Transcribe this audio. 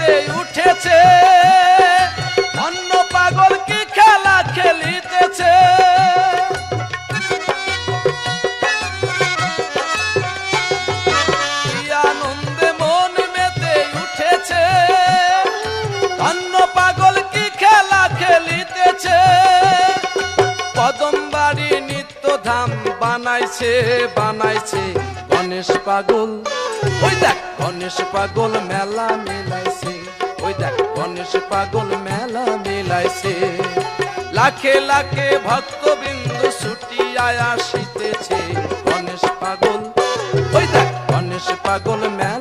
মেতে উঠেছে, অন্য পাগল কি খেলা খেলিতেছে। কি আনন্দে মন মেতে উঠেছে, অন্য পাগল কি খেলা খেলিতেছে। কদমবাড়ি নিত্যধাম বানাইছে বানাইছে গণেশ পাগল। ওই দেখ গণেশ পাগল মেলা মিলাইছে, ওই দেখ গণেশ পাগল মেলা মিলাইছে। লাখে লাখে ভক্তবৃন্দ ছুটিয়া আসিতেছে গণেশ পাগল, ওই দেখ গণেশ পাগল মেলা